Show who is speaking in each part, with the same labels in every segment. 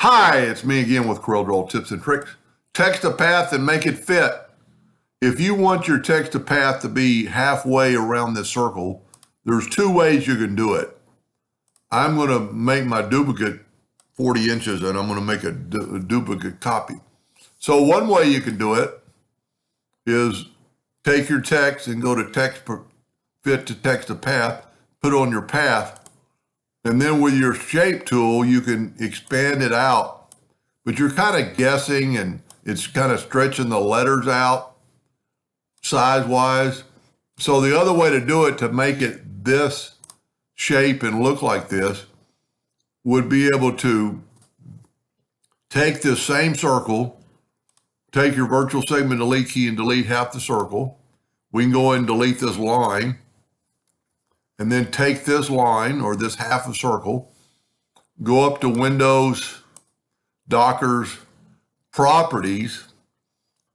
Speaker 1: Hi, it's me again with CorelDraw tips and tricks. Text a path and make it fit. If you want your text to path to be halfway around this circle, there's two ways you can do it. I'm going to make my duplicate 40 inches and I'm going to make a duplicate copy. So one way you can do it is take your text and go to text fit to text to path, put it on your path, and then with your shape tool, you can expand it out, but you're kind of guessing and it's kind of stretching the letters out size-wise. So the other way to do it to make it this shape and look like this would be able to take this same circle, take your virtual segment delete key and delete half the circle. We can go ahead and delete this line and then take this line or this half a circle, go up to Windows, Dockers, Properties,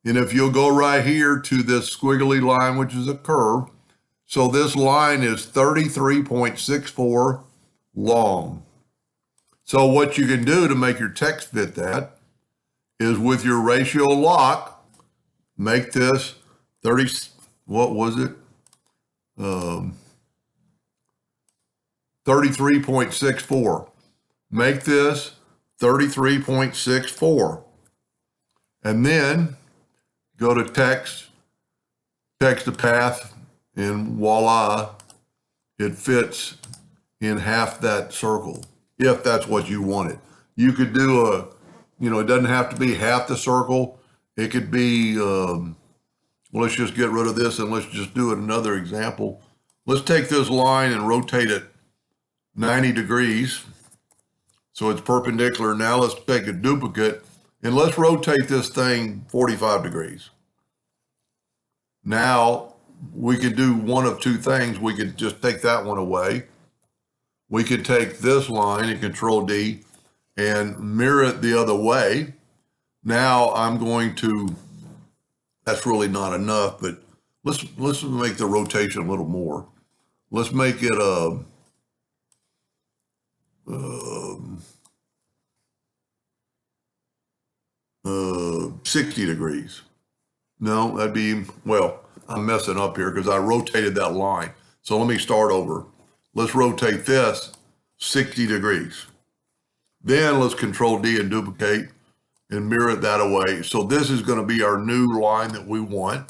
Speaker 1: and if you'll go right here to this squiggly line, which is a curve, so this line is 33.64 long. So what you can do to make your text fit that is with your ratio lock, make this 33.64. Make this 33.64. And then go to text to path, and voila, it fits in half that circle, if that's what you wanted. You could do it doesn't have to be half the circle. It could be, let's just get rid of this and let's just do it another example. Let's take this line and rotate it 90 degrees. So it's perpendicular. Now let's take a duplicate and let's rotate this thing 45 degrees. Now we could do one of two things. We could just take that one away. We could take this line and Control D and mirror it the other way. Now I'm going to, that's really not enough, but let's make the rotation a little more. Let's make it 60 degrees. No, that'd be, well, I'm messing up here because I rotated that line. So let me start over. Let's rotate this 60 degrees. Then let's Control D and duplicate and mirror it that away. So this is going to be our new line that we want.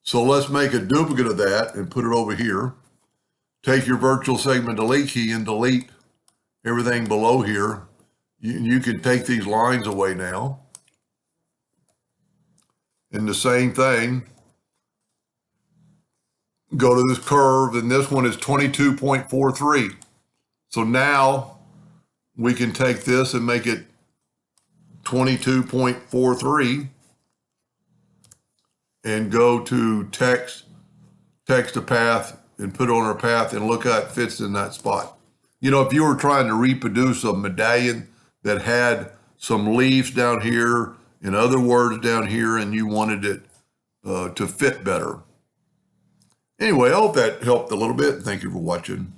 Speaker 1: So let's make a duplicate of that and put it over here. Take your virtual segment delete key and delete everything below here. You can take these lines away now. And the same thing, go to this curve, and this one is 22.43. So now we can take this and make it 22.43 and go to text to path and put it on our path and look how it fits in that spot. If you were trying to reproduce a medallion that had some leaves down here and other words down here and you wanted it to fit better. Anyway, I hope that helped a little bit. Thank you for watching.